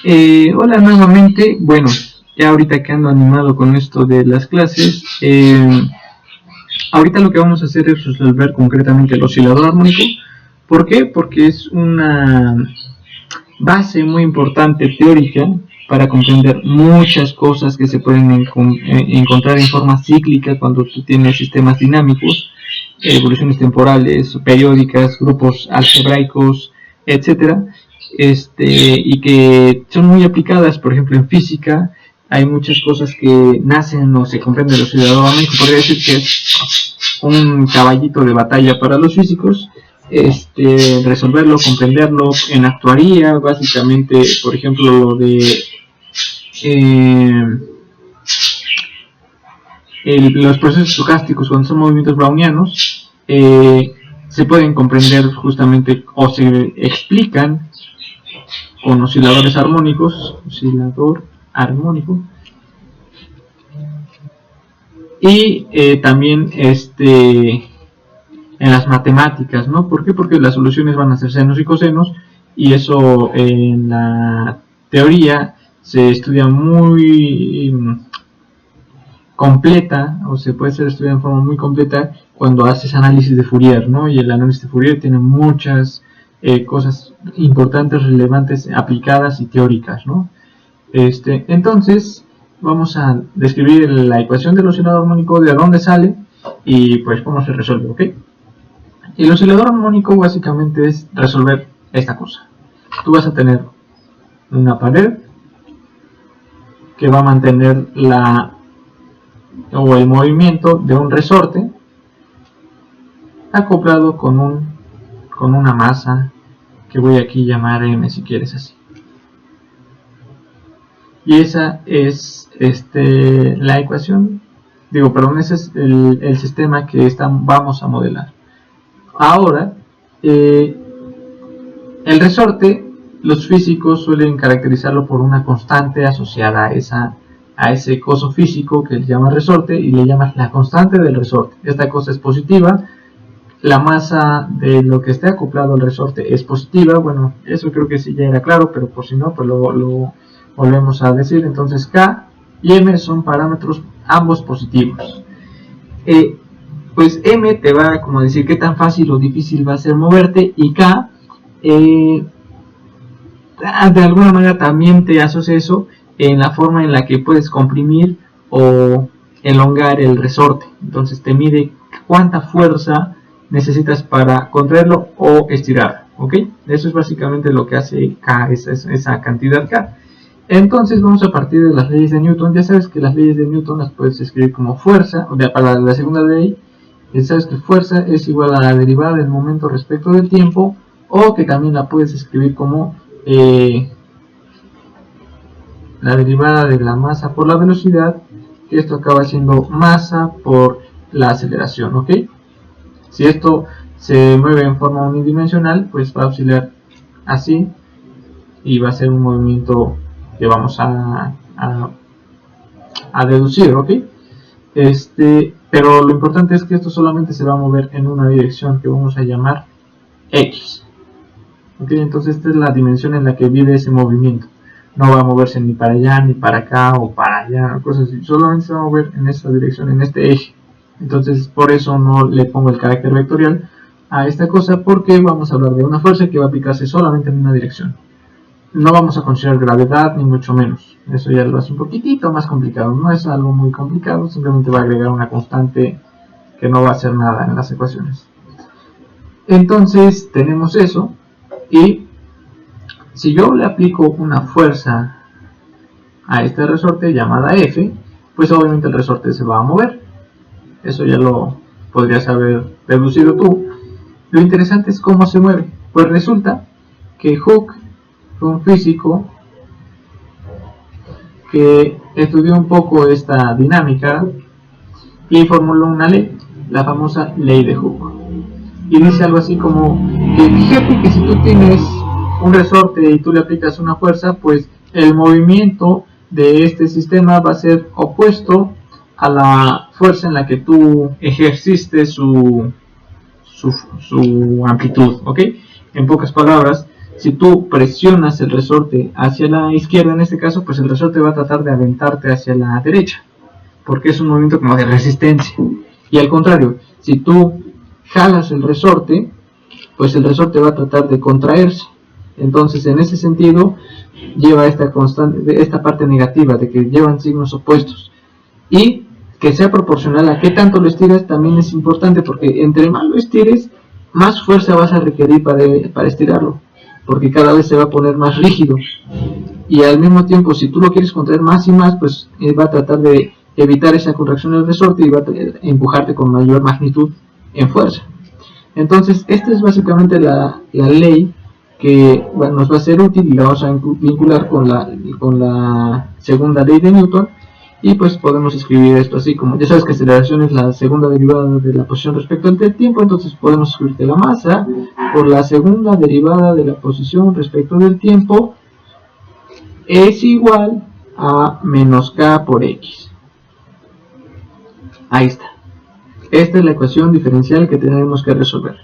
Hola nuevamente. Bueno, ya ahorita que ando animado con esto de las clases, ahorita lo que vamos a hacer es resolver concretamente el oscilador armónico. ¿Por qué? Porque es una base muy importante teórica para comprender muchas cosas que se pueden encontrar en forma cíclica cuando tú tienes sistemas dinámicos, evoluciones temporales, periódicas, grupos algebraicos, etcétera, y que son muy aplicadas, por ejemplo, en física. Hay muchas cosas que nacen o se comprenden de los ciudadanos. Podría decir que es un caballito de batalla para los físicos. Resolverlo, comprenderlo en actuaría, básicamente, por ejemplo, lo de los procesos estocásticos cuando son movimientos brownianos, se pueden comprender justamente o se explican con oscilador armónico, y también en las matemáticas, ¿no? ¿Por qué? Porque las soluciones van a ser senos y cosenos, y eso en la teoría se estudia muy completa, o se puede ser estudiado en forma muy completa cuando haces análisis de Fourier, ¿no? Y el análisis de Fourier tiene muchas cosas importantes, relevantes, aplicadas y teóricas, ¿no? Entonces, vamos a describir la ecuación del oscilador armónico, de dónde sale y pues cómo se resuelve, ¿ok? El oscilador armónico básicamente es resolver esta cosa. Tú vas a tener una pared que va a mantener el movimiento de un resorte acoplado con una masa que voy aquí a llamar M, si quieres así. Y esa es la ecuación, ese es el sistema que vamos a modelar. Ahora, el resorte, los físicos suelen caracterizarlo por una constante asociada a ese coso físico que se llama resorte, y le llamas la constante del resorte. Esta cosa es positiva, la masa de lo que esté acoplado al resorte es positiva. Bueno, eso creo que sí ya era claro, pero por si no, pues lo volvemos a decir. Entonces K y M son parámetros ambos positivos. Pues M te va como a decir qué tan fácil o difícil va a ser moverte, y K de alguna manera también te asocia eso en la forma en la que puedes comprimir o elongar el resorte. Entonces te mide cuánta fuerza necesitas para contraerlo o estirarlo, ¿ok? Eso es básicamente lo que hace K, esa cantidad K. Entonces vamos a partir de las leyes de Newton. Ya sabes que las leyes de Newton las puedes escribir como fuerza, para la segunda ley, sabes que fuerza es igual a la derivada del momento respecto del tiempo, o que también la puedes escribir como la derivada de la masa por la velocidad, que esto acaba siendo masa por la aceleración, ¿ok? Si esto se mueve en forma unidimensional, pues va a oscilar así, y va a ser un movimiento que vamos a deducir, ¿ok? Pero lo importante es que esto solamente se va a mover en una dirección que vamos a llamar X. ¿Ok? Entonces esta es la dimensión en la que vive ese movimiento. No va a moverse ni para allá, ni para acá, o para allá, cosas así. Solamente se va a mover en esta dirección, en este eje. Entonces por eso no le pongo el carácter vectorial a esta cosa, porque vamos a hablar de una fuerza que va a aplicarse solamente en una dirección. No vamos a considerar gravedad, ni mucho menos. Eso ya lo hace un poquitito más complicado. No es algo muy complicado, simplemente va a agregar una constante que no va a hacer nada en las ecuaciones. Entonces tenemos eso, y si yo le aplico una fuerza a este resorte llamada F, pues obviamente el resorte se va a mover. Eso ya lo podrías haber deducido tú. Lo interesante es cómo se mueve. Pues resulta que Hooke fue un físico que estudió un poco esta dinámica y formuló una ley, la famosa ley de Hooke. Y dice algo así como que fíjate que si tú tienes un resorte y tú le aplicas una fuerza, pues el movimiento de este sistema va a ser opuesto a la fuerza en la que tú ejerciste su amplitud, ¿ok? En pocas palabras, si tú presionas el resorte hacia la izquierda en este caso, pues el resorte va a tratar de aventarte hacia la derecha, porque es un movimiento como de resistencia. Y al contrario, si tú jalas el resorte, pues el resorte va a tratar de contraerse. Entonces, en ese sentido, lleva esta parte negativa de que llevan signos opuestos. Y que sea proporcional a qué tanto lo estiras también es importante, porque entre más lo estires, más fuerza vas a requerir para estirarlo, porque cada vez se va a poner más rígido. Y al mismo tiempo, si tú lo quieres contraer más y más, pues va a tratar de evitar esa contracción del resorte y va a empujarte con mayor magnitud en fuerza. Entonces, esta es básicamente la ley que nos va a ser útil y la vamos a vincular con la segunda ley de Newton. Y pues podemos escribir esto así como, ya sabes que aceleración es la segunda derivada de la posición respecto al tiempo, entonces podemos escribir que la masa por la segunda derivada de la posición respecto del tiempo es igual a menos k por x. Ahí está. Esta es la ecuación diferencial que tenemos que resolver.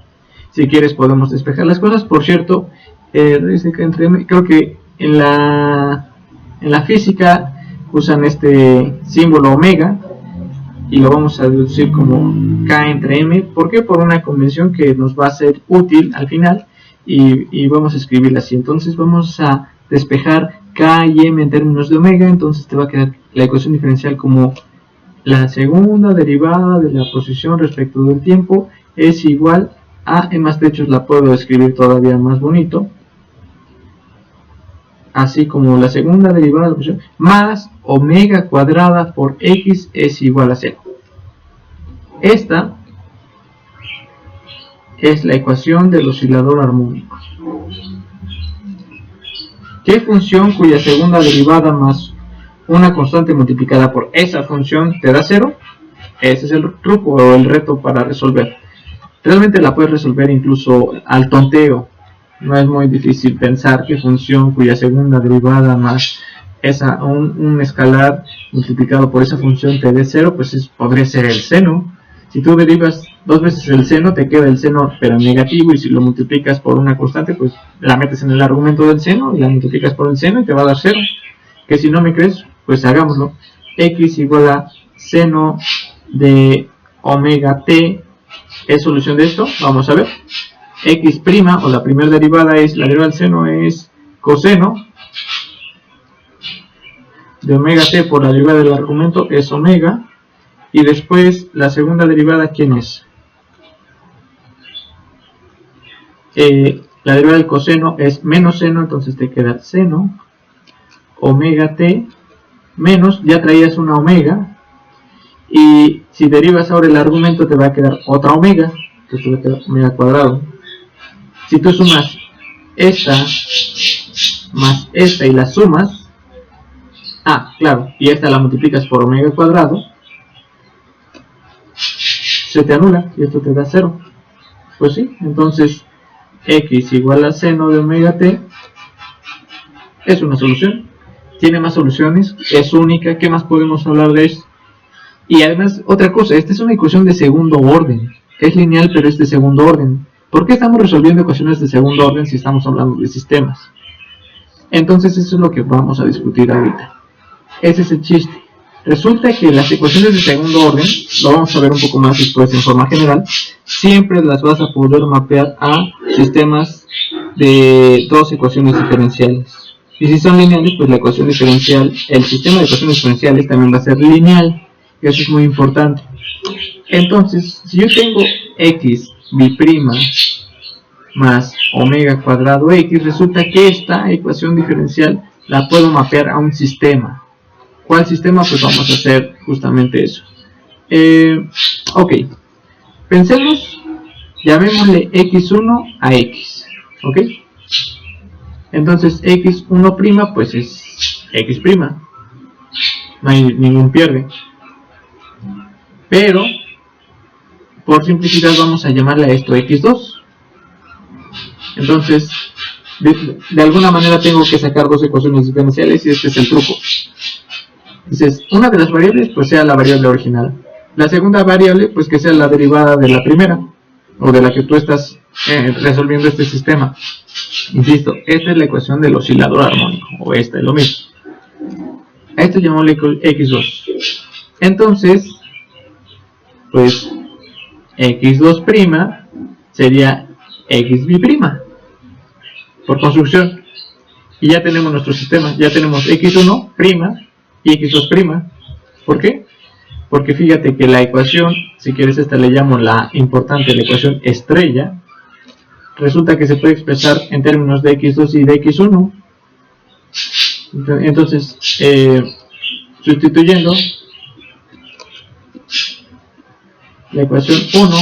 Si quieres podemos despejar las cosas. Por cierto, creo que en la física usan este símbolo omega y lo vamos a deducir como k entre m. ¿Por qué? Por una convención que nos va a ser útil al final y vamos a escribirla así. Entonces vamos a despejar k y m en términos de omega. Entonces te va a quedar la ecuación diferencial como la segunda derivada de la posición respecto del tiempo es igual a, en más hechos la puedo escribir todavía más bonito, así como la segunda derivada de la posición más omega cuadrada por x es igual a 0. Esta es la ecuación del oscilador armónico. ¿Qué función cuya segunda derivada más una constante multiplicada por esa función te da 0? Ese es el truco o el reto para resolver. Realmente la puedes resolver incluso al tonteo. No es muy difícil pensar que función cuya segunda derivada más un escalar multiplicado por esa función te dé 0, pues podría ser el seno. Si tú derivas dos veces el seno, te queda el seno pero negativo, y si lo multiplicas por una constante, pues la metes en el argumento del seno y la multiplicas por el seno y te va a dar 0. Que si no me crees, pues hagámoslo. X igual a seno de omega t es solución de esto. Vamos a ver. X' o la primera derivada es, la derivada del seno es coseno de omega t por la derivada del argumento es omega, y después la segunda derivada, ¿quién es? La derivada del coseno es menos seno, entonces te queda seno omega t menos, ya traías una omega, y si derivas ahora el argumento te va a quedar otra omega, entonces te va a quedar omega cuadrado. Si tú sumas esta más esta y la sumas, claro, y esta la multiplicas por omega cuadrado, se te anula y esto te da 0. Pues sí, entonces x igual a seno de omega t es una solución. Tiene más soluciones, es única. ¿Qué más podemos hablar de esto? Y además, otra cosa, esta es una ecuación de segundo orden. Es lineal, pero es de segundo orden. ¿Por qué estamos resolviendo ecuaciones de segundo orden si estamos hablando de sistemas? Entonces eso es lo que vamos a discutir ahorita. Ese es el chiste. Resulta que las ecuaciones de segundo orden, lo vamos a ver un poco más después en forma general, siempre las vas a poder mapear a sistemas de dos ecuaciones diferenciales. Y si son lineales, pues la ecuación diferencial, el sistema de ecuaciones diferenciales también va a ser lineal. Y eso es muy importante. Entonces, si yo tengo x b' más omega cuadrado x, resulta que esta ecuación diferencial la puedo mapear a un sistema. ¿Cuál sistema? Pues vamos a hacer justamente eso. Ok, pensemos, llamémosle x1 a x, ¿ok? Entonces x1' pues es x', no hay ningún pierde. Pero, por simplicidad vamos a llamarle a esto x2. Entonces, de alguna manera tengo que sacar dos ecuaciones diferenciales y este es el truco. Entonces, una de las variables pues sea la variable original. La segunda variable pues que sea la derivada de la primera, o de la que tú estás resolviendo este sistema. Insisto, esta es la ecuación del oscilador armónico, o esta es lo mismo. A esto llamémosle x2. Entonces, pues x2' sería xb' por construcción. Y ya tenemos nuestro sistema, ya tenemos x1' y x2'. ¿Por qué? Porque fíjate que la ecuación, si quieres esta le llamo la importante, la ecuación estrella, resulta que se puede expresar en términos de x2 y de x1. Entonces, sustituyendo la ecuación 1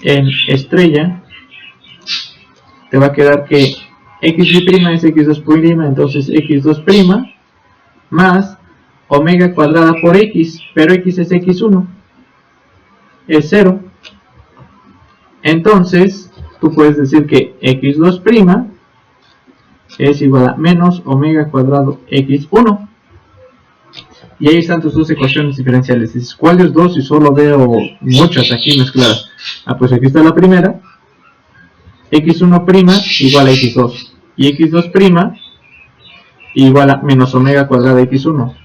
en estrella, te va a quedar que xb' es x2', entonces x2' más omega cuadrada por x, pero x es x1, es 0. Entonces, tú puedes decir que x2' es igual a menos omega cuadrado x1. Y ahí están tus dos ecuaciones diferenciales. Dices, ¿cuáles dos? Si solo veo muchas aquí mezcladas. Ah, pues aquí está la primera. x1' igual a x2. Y x2' igual a menos omega cuadrada x1.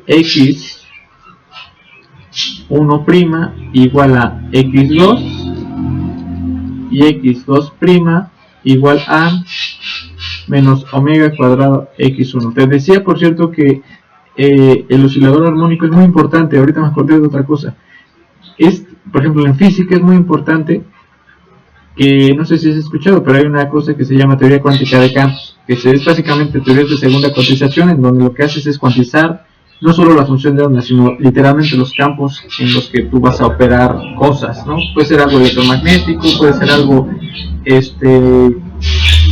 x1' igual a x2. Y x2' igual a menos omega cuadrado x1. Te decía, por cierto, que el oscilador armónico es muy importante. Ahorita me acordé de otra cosa. Por ejemplo, en física es muy importante que, no sé si has escuchado, pero hay una cosa que se llama teoría cuántica de campos, que es básicamente teorías de segunda cuantización, en donde lo que haces es cuantizar no solo la función de onda, sino literalmente los campos en los que tú vas a operar cosas, ¿no? Puede ser algo electromagnético, puede ser algo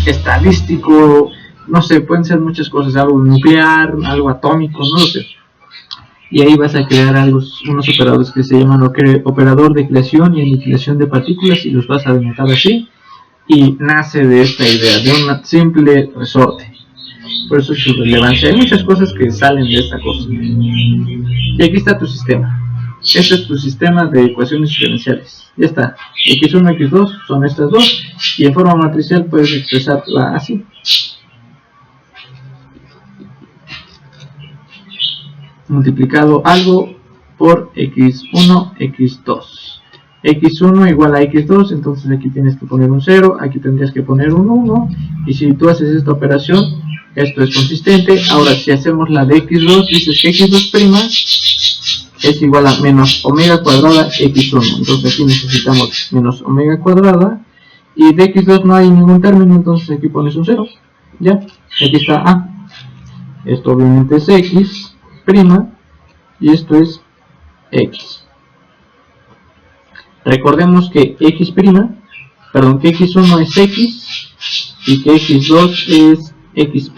estadístico, no sé, pueden ser muchas cosas, algo nuclear, algo atómico, no lo sé. Y ahí vas a crear unos operadores que se llaman operador de creación y aniquilación de partículas, y los vas a denotar así, y nace de esta idea, de un simple resorte. Por eso es su relevancia. Hay muchas cosas que salen de esta cosa. Y aquí está tu sistema. Este es tu sistema de ecuaciones diferenciales. Ya está. x1 y x2 son estas dos. Y en forma matricial puedes expresarla así. Multiplicado algo por x1, x2. x1 igual a x2, entonces aquí tienes que poner un 0, aquí tendrías que poner un 1. Y si tú haces esta operación, esto es consistente. Ahora, si hacemos la de x2, dices que x2' es igual a menos omega cuadrada x1. Entonces aquí necesitamos menos omega cuadrada. Y de x2 no hay ningún término, entonces aquí pones un 0. Ya, aquí está a. Esto obviamente es x', y esto es x. Recordemos que que x1 es x y que x2 es x'.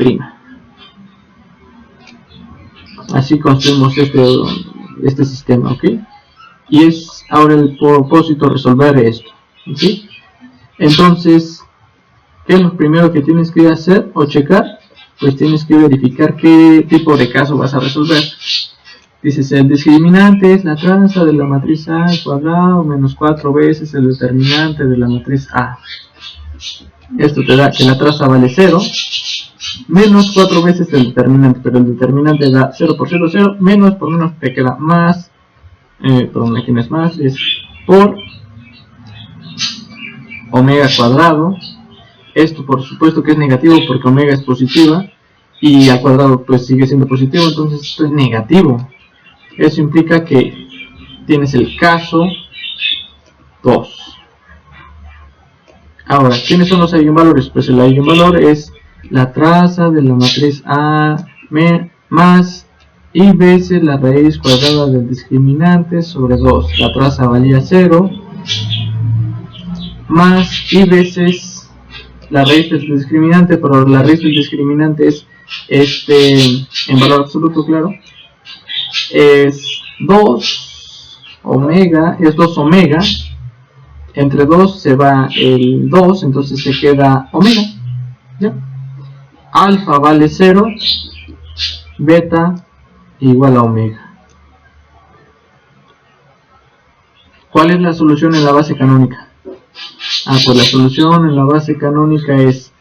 Así construimos este sistema, ¿ok? Y es ahora el propósito resolver esto, ¿ok? Entonces, ¿qué es lo primero que tienes que hacer o checar? Pues tienes que verificar qué tipo de caso vas a resolver. Dices, el discriminante es la traza de la matriz A al cuadrado menos 4 veces el determinante de la matriz A. Esto te da que la traza vale 0, menos 4 veces el determinante, pero el determinante da 0 por 0, 0, menos por menos te queda más, perdón, aquí no es más, es por omega cuadrado. Esto por supuesto que es negativo porque omega es positiva y al cuadrado pues sigue siendo positivo, entonces esto es negativo. Eso implica que tienes el caso 2. Ahora, ¿quiénes son los eigenvalores? Pues el eigenvalor es la traza de la matriz A más y veces la raíz cuadrada del discriminante sobre 2. La traza valía 0 más y veces la raíz del discriminante, pero la raíz del discriminante es en valor absoluto, claro, es 2 omega, es 2 omega, entre 2 se va el 2, entonces se queda omega, ¿ya? Alfa vale 0, beta igual a omega. ¿Cuál es la solución en la base canónica? Pues la solución en la base canónica es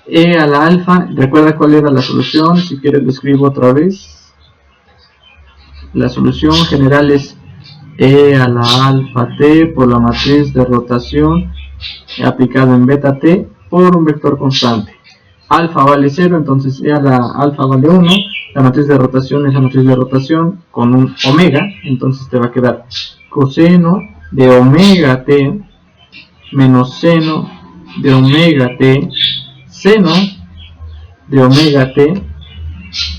e a la alfa. Recuerda cuál era la solución, si quieres lo escribo otra vez. La solución general es e a la alfa t por la matriz de rotación aplicado en beta t por un vector constante. Alfa vale 0, entonces e a la alfa vale 1. La matriz de rotación es la matriz de rotación con un omega, entonces te va a quedar coseno de omega t menos seno de omega t, seno de omega t,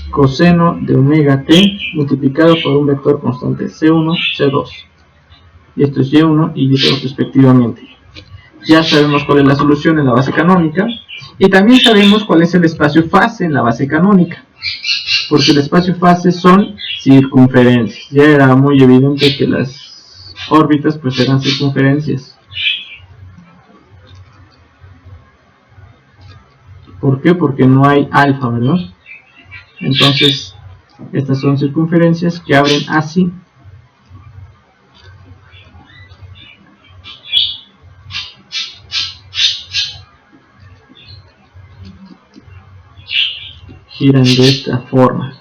coseno de omega t multiplicado por un vector constante C1, C2. Y esto es Y1 y Y2 respectivamente. Ya sabemos cuál es la solución en la base canónica. Y también sabemos cuál es el espacio fase en la base canónica. Porque el espacio fase son circunferencias. Ya era muy evidente que las órbitas pues eran circunferencias. ¿Por qué? Porque no hay alfa, ¿verdad? Entonces, estas son circunferencias que abren así. Giran de esta forma.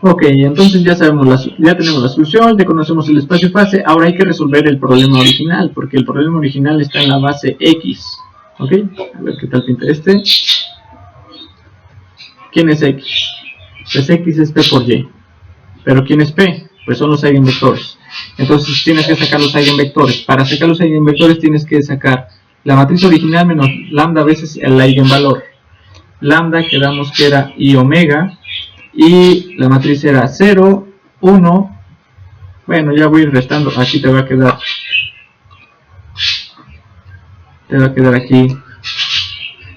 Ok, entonces ya sabemos ya tenemos la solución, ya conocemos el espacio fase. Ahora hay que resolver el problema original, porque el problema original está en la base X. Ok, a ver qué tal pinta este. ¿Quién es X? Pues X es P por Y. ¿Pero quién es P? Pues son los eigenvectores. Entonces tienes que sacar los eigenvectores. Para sacar los eigenvectores tienes que sacar la matriz original menos lambda veces el eigenvalor. Lambda quedamos que era I omega. Y la matriz era 0, 1. Bueno, ya voy a ir restando. Aquí te va a quedar aquí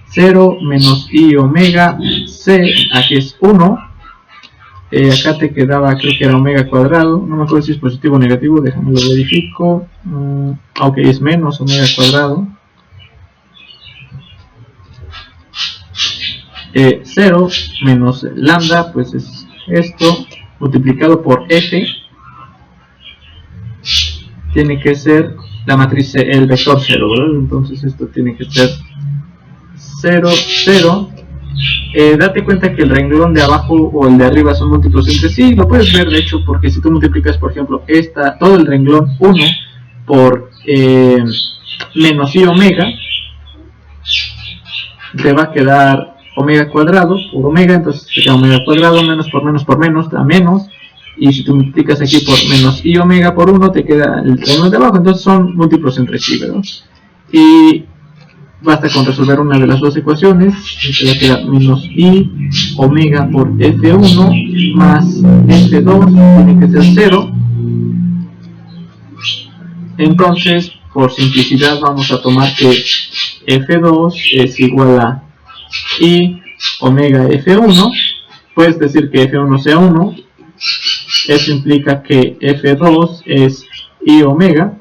0 menos I omega C. Aquí es 1. Acá te quedaba, creo que era omega cuadrado. No me acuerdo si es positivo o negativo. Déjame lo verifico. Ok, es menos omega cuadrado. 0 menos lambda, pues es esto, multiplicado por f, tiene que ser la matriz, el vector 0, ¿verdad? Entonces esto tiene que ser 0, 0. Date cuenta que el renglón de abajo o el de arriba son múltiplos entre sí, lo puedes ver de hecho, porque si tú multiplicas, por ejemplo, todo el renglón 1 por menos i omega, te va a quedar omega cuadrado por omega, entonces te queda omega cuadrado, menos por menos da menos, y si tú multiplicas aquí por menos i omega por 1 te queda el renglón de abajo, entonces son múltiplos entre sí, ¿verdad? Y basta con resolver una de las dos ecuaciones, y te va a quedar menos i omega por f1 más f2, tiene que ser 0. Entonces, por simplicidad vamos a tomar que f2 es igual a i omega f1, puedes decir que f1 sea 1, eso implica que f2 es i omega,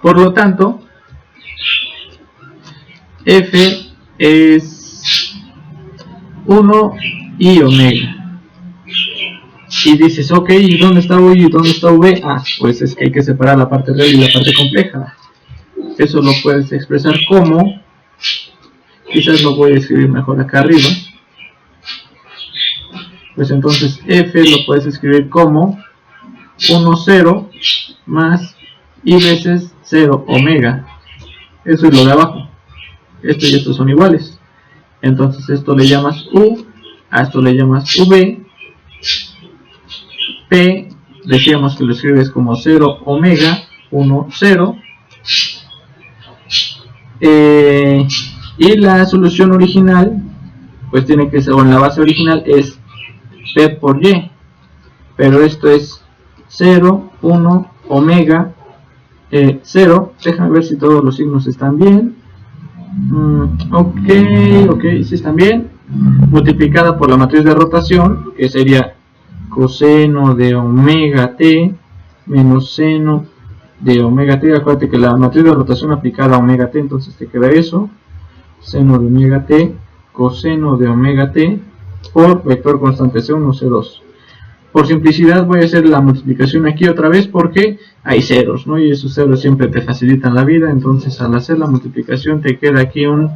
por lo tanto f es 1 i omega. Y dices, ok, ¿y dónde está u y dónde está v? Pues es que hay que separar la parte real y la parte compleja. Eso lo puedes expresar como, quizás lo voy a escribir mejor acá arriba, pues entonces f lo puedes escribir como 1, 0 más i veces 0 omega. Eso es lo de abajo. Esto y esto son iguales. Entonces esto le llamas u, a esto le llamas v. P, decíamos que lo escribes como 0 omega, 1, 0. Y la solución original, pues tiene que ser, o en la base original es P por Y. Pero esto es 0, 1, omega, 0. Déjame ver si todos los signos están bien. Ok, sí están bien. Multiplicada por la matriz de rotación, que sería coseno de omega t menos seno de omega t. Acuérdate que la matriz de rotación aplicada a omega t, entonces te queda eso, seno de omega t, coseno de omega t, por vector constante C1, C2. Por simplicidad voy a hacer la multiplicación aquí otra vez porque hay ceros, ¿no? Y esos ceros siempre te facilitan la vida. Entonces al hacer la multiplicación te queda aquí un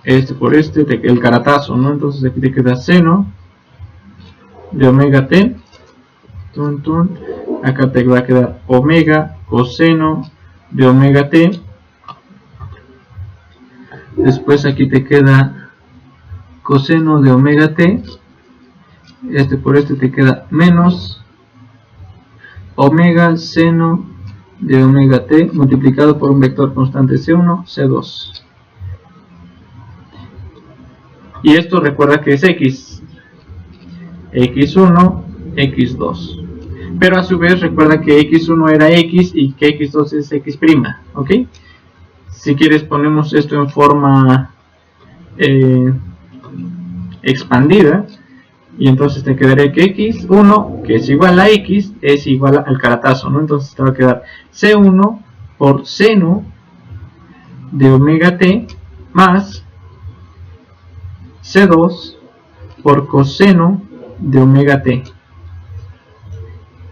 este por este, el caratazo, ¿no? Entonces aquí te queda seno de omega t, acá te va a quedar omega coseno de omega t. Después aquí te queda coseno de omega t, este por este te queda menos omega seno de omega t multiplicado por un vector constante C1, C2. Y esto recuerda que es x, x1, x2. Pero a su vez recuerda que x1 era x y que x2 es x', ¿ok? Si quieres ponemos esto en forma expandida, y entonces te quedaría que x1, que es igual a x, es igual al caratazo, ¿no? Entonces te va a quedar c1 por seno de omega t más c2 por coseno de omega t.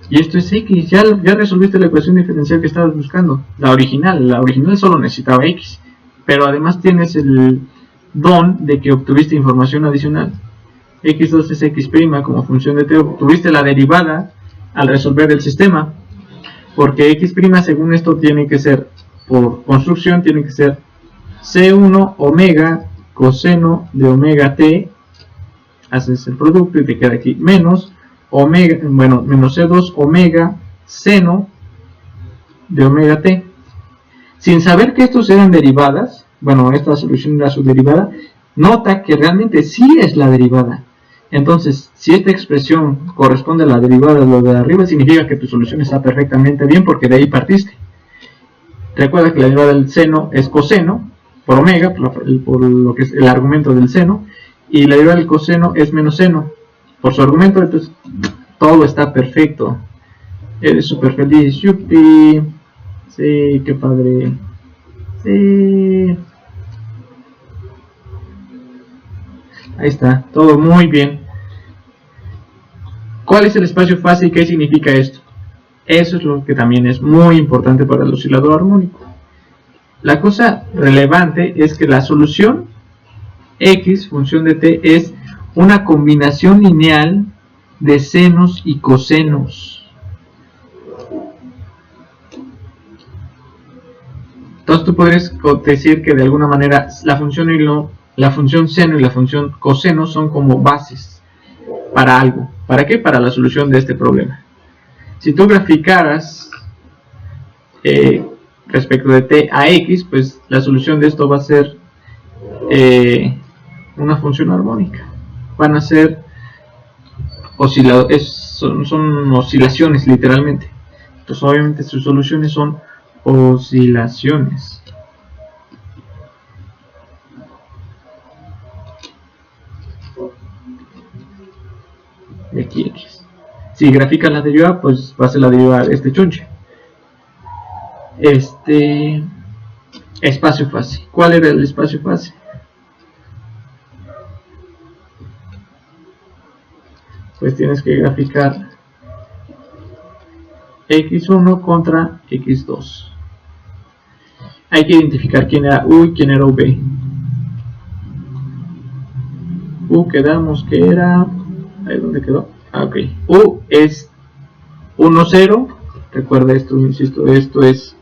Y esto es x, ya resolviste la ecuación diferencial que estabas buscando, la original solo necesitaba x, pero además tienes el don de que obtuviste información adicional. x2 es x' como función de t, obtuviste la derivada al resolver el sistema, porque x' según esto tiene que ser, por construcción, tiene que ser c1 omega coseno de omega t, haces el producto y te queda aquí menos omega, menos c2 omega seno de omega t. Sin saber que estos eran derivadas, esta solución era su derivada, nota que realmente sí es la derivada. Entonces, si esta expresión corresponde a la derivada de lo de arriba, significa que tu solución está perfectamente bien porque de ahí partiste. Recuerda que la derivada del seno es coseno por omega, por lo que es el argumento del seno, y la derivada del coseno es menos seno por su argumento. Entonces todo está perfecto. Eres súper feliz, yupi. Sí, qué padre. Sí. Ahí está, todo muy bien. ¿Cuál es el espacio fase y qué significa esto? Eso es lo que también es muy importante para el oscilador armónico. La cosa relevante es que la solución x, función de t, es una combinación lineal de senos y cosenos. Entonces tú podrías decir que de alguna manera la función seno y la función coseno son como bases para algo. ¿Para qué? Para la solución de este problema. Si tú graficaras respecto de t a x, pues la solución de esto va a ser una función armónica. Van a ser son oscilaciones literalmente. Entonces obviamente sus soluciones son oscilaciones. De aquí x. Si graficas la derivada, pues va a ser la derivada de este chonche. Espacio fase. ¿Cuál era el espacio fase? Pues tienes que graficar x1 contra x2. Hay que identificar quién era u y quién era v. U quedamos que era... ¿Ahí dónde quedó? Ok. U es 1, 0. Recuerda esto, insisto, esto es...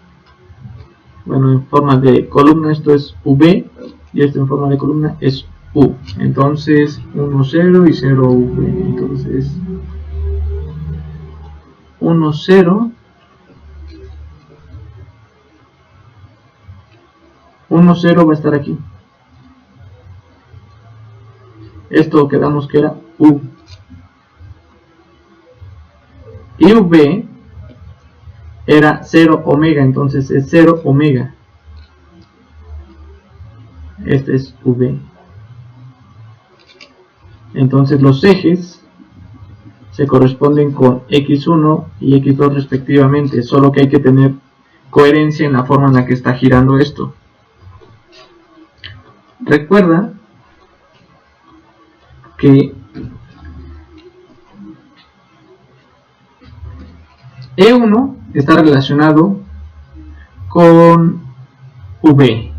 en forma de columna esto es v. Y esto en forma de columna es u. Entonces 1, 0 y 0, v. Entonces 1, 0. 1, 0 va a estar aquí. Esto quedamos que era u. Y v era 0 omega, entonces es 0 omega. Este es v. Entonces los ejes se corresponden con x1 y x2 respectivamente, solo que hay que tener coherencia en la forma en la que está girando esto. Recuerda que E1 está relacionado con V.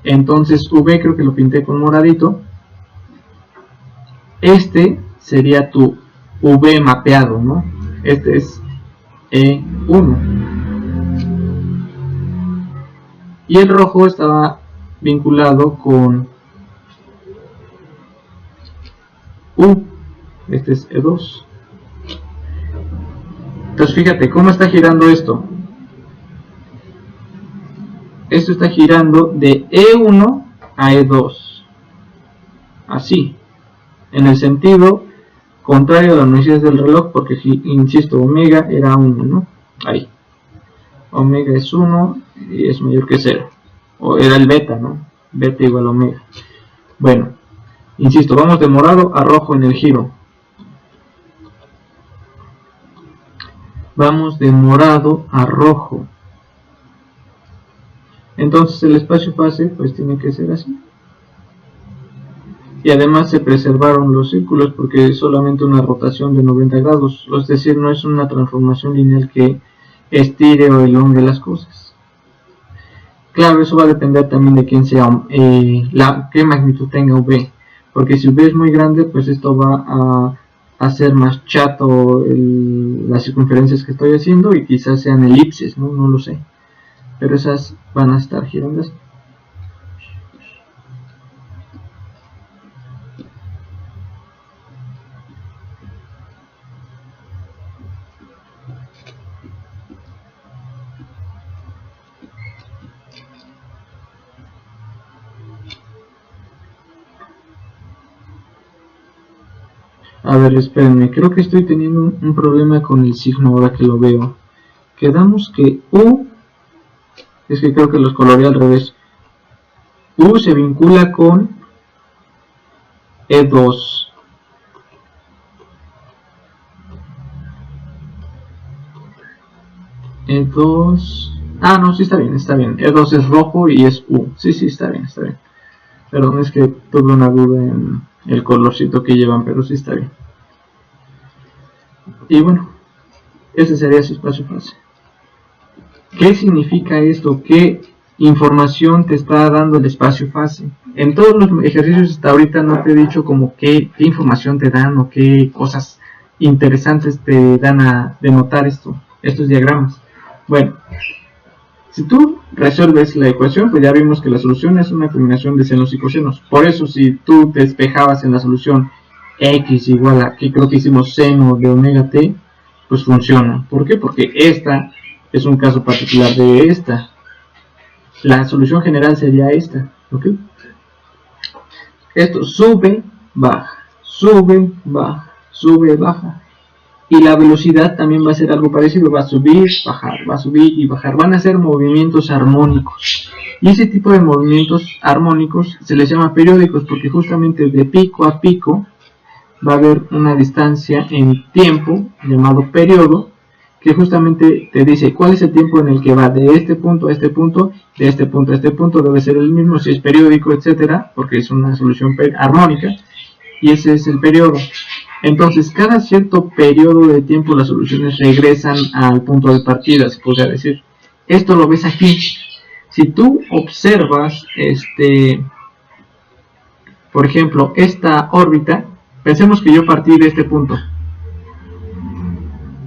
Entonces V creo que lo pinté con moradito. Este sería tu V mapeado, ¿no? Este es E1. Y el rojo estaba vinculado con U. Este es E2. Entonces fíjate cómo está girando esto. Esto está girando de E1 a E2. Así. En el sentido contrario a las noticias del reloj, porque insisto, omega era 1, ¿no? Ahí. Omega es 1 y es mayor que 0. O era el beta, ¿no? Beta igual a omega. Bueno, insisto, vamos de morado a rojo en el giro. Vamos de morado a rojo. Entonces el espacio fase pues tiene que ser así. Y además se preservaron los círculos porque es solamente una rotación de 90 grados. Es decir, no es una transformación lineal que estire o elongue las cosas. Claro, eso va a depender también de quién sea, qué magnitud tenga V. Porque si V es muy grande, pues esto va a hacer más chato las circunferencias que estoy haciendo y quizás sean elipses, ¿no? No lo sé. Pero esas van a estar girando así. A ver, espérenme, creo que estoy teniendo un problema con el signo ahora que lo veo. Quedamos que U, es que creo que los coloreé al revés. U se vincula con E2. E2... Ah, no, sí está bien, está bien. E2 es rojo y es U. Sí, está bien, está bien. Perdón, es que tuve una duda en el colorcito que llevan, pero sí está bien. Y bueno, ese sería su espacio fase. ¿Qué significa esto? ¿Qué información te está dando el espacio fase? En todos los ejercicios hasta ahorita no te he dicho como qué información te dan o qué cosas interesantes te dan a denotar estos diagramas. Bueno, si tú resuelves la ecuación, pues ya vimos que la solución es una combinación de senos y cosenos. Por eso si tú despejabas en la solución x igual a, aquí creo que hicimos seno de omega t, pues funciona. ¿Por qué? Porque esta es un caso particular de esta. La solución general sería esta, ¿ok? Esto sube, baja, sube, baja, sube, baja. Y la velocidad también va a ser algo parecido, va a subir, bajar, va a subir y bajar. Van a ser movimientos armónicos. Y ese tipo de movimientos armónicos se les llama periódicos porque justamente de pico a pico va a haber una distancia en tiempo llamado periodo que justamente te dice cuál es el tiempo en el que va de este punto a este punto, de este punto a este punto, debe ser el mismo si es periódico, etcétera, porque es una solución armónica y ese es el periodo. Entonces, cada cierto periodo de tiempo las soluciones regresan al punto de partida, se podría decir. Esto lo ves aquí. Si tú observas, por ejemplo, esta órbita, pensemos que yo partí de este punto.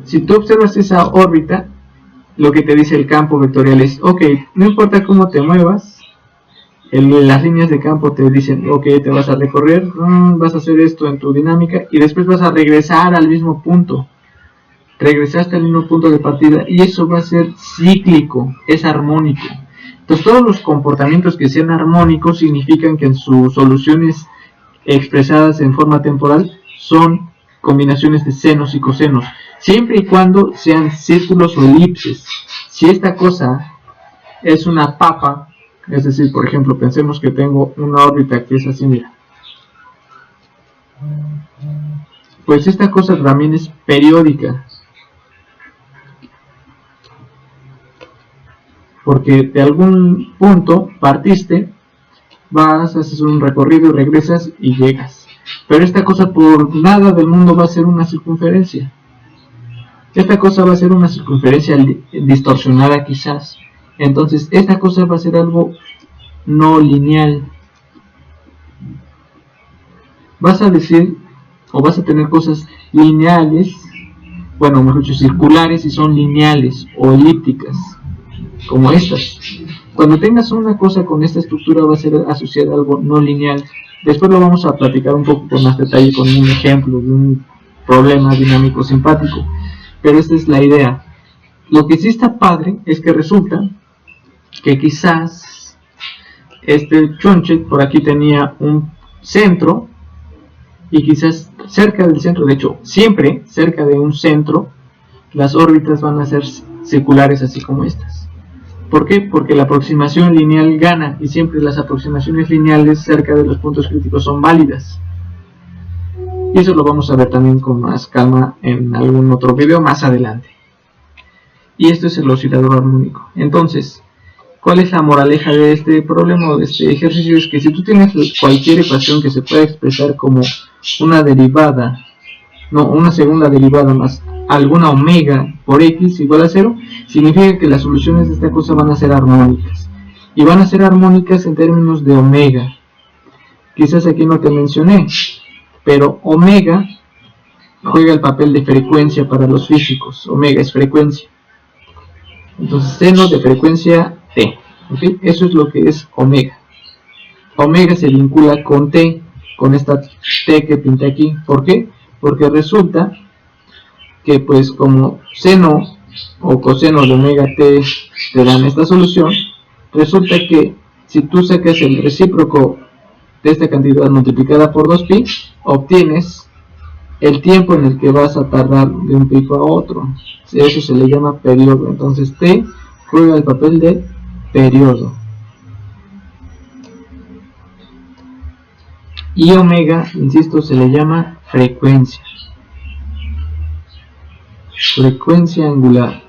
Si tú observas esa órbita, lo que te dice el campo vectorial es, ok, no importa cómo te muevas, las líneas de campo te dicen, ok, te vas a recorrer, vas a hacer esto en tu dinámica y después vas a regresar al mismo punto. Regresaste al mismo punto de partida y eso va a ser cíclico, es armónico. Entonces todos los comportamientos que sean armónicos significan que en sus soluciones expresadas en forma temporal son combinaciones de senos y cosenos, siempre y cuando sean círculos o elipses. Si esta cosa es una papa, es decir, por ejemplo, pensemos que tengo una órbita que es así, mira. Pues esta cosa también es periódica. Porque de algún punto partiste, vas, haces un recorrido, regresas y llegas. pero esta cosa por nada del mundo va a ser una circunferencia. Esta cosa va a ser una circunferencia distorsionada quizás. Entonces esta cosa va a ser algo no lineal. Vas a decir, o vas a tener cosas lineales, bueno, mejor dicho, circulares, y son lineales o elípticas, como estas. Cuando tengas una cosa con esta estructura va a ser asociada a algo no lineal. Después lo vamos a platicar un poco con más detalle con un ejemplo de un problema dinámico simpático, pero esta es la idea. Lo que sí está padre es que resulta que quizás este Chonchek por aquí tenía un centro, y quizás cerca del centro, de hecho siempre cerca de un centro, las órbitas van a ser circulares así como estas. ¿Por qué? Porque la aproximación lineal gana, y siempre las aproximaciones lineales cerca de los puntos críticos son válidas. Y eso lo vamos a ver también con más calma en algún otro video más adelante. Y esto es el oscilador armónico. Entonces, ¿cuál es la moraleja de este problema o de este ejercicio? Es que si tú tienes cualquier ecuación que se pueda expresar como una derivada, una segunda derivada más alguna omega por x igual a 0, significa que las soluciones de esta cosa van a ser armónicas. Y van a ser armónicas en términos de omega. Quizás aquí no te mencioné, pero omega juega el papel de frecuencia para los físicos. Omega es frecuencia. Entonces seno de frecuencia t. ¿Okay? Eso es lo que es omega. Omega se vincula con t, con esta t que pinté aquí. ¿Por qué? Porque resulta que pues como seno o coseno de omega t te dan esta solución, resulta que si tú sacas el recíproco de esta cantidad multiplicada por 2pi, obtienes el tiempo en el que vas a tardar de un pico a otro. Eso se le llama periodo. Entonces t juega el papel de periodo. Y omega, insisto, se le llama frecuencia. Frecuencia angular.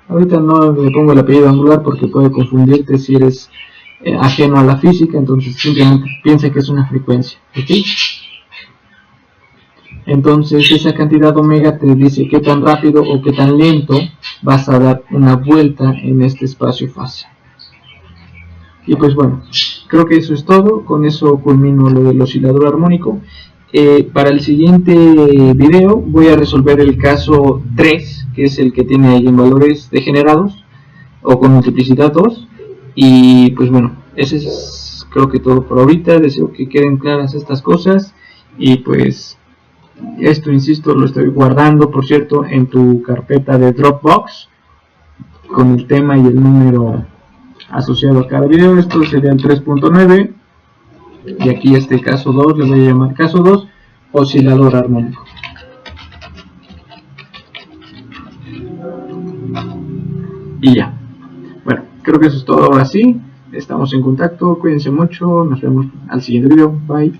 Ahorita no le pongo el apellido angular porque puede confundirte si eres ajeno a la física, entonces simplemente piensa que es una frecuencia. ¿Okay? Entonces esa cantidad omega te dice qué tan rápido o qué tan lento vas a dar una vuelta en este espacio-fase. Y pues bueno, creo que eso es todo. Con eso culmino lo del oscilador armónico. Para el siguiente video voy a resolver el caso 3, que es el que tiene eigenvalores degenerados o con multiplicidad 2. Y pues bueno, ese es creo que todo por ahorita. Deseo que queden claras estas cosas. Y pues esto, insisto, lo estoy guardando, por cierto, en tu carpeta de Dropbox con el tema y el número asociado a cada video. Esto sería el 3.9 y aquí este caso 2 le voy a llamar caso 2, oscilador armónico. Y ya, bueno, creo que eso es todo. Ahora sí, estamos en contacto, cuídense mucho, nos vemos al siguiente video, bye.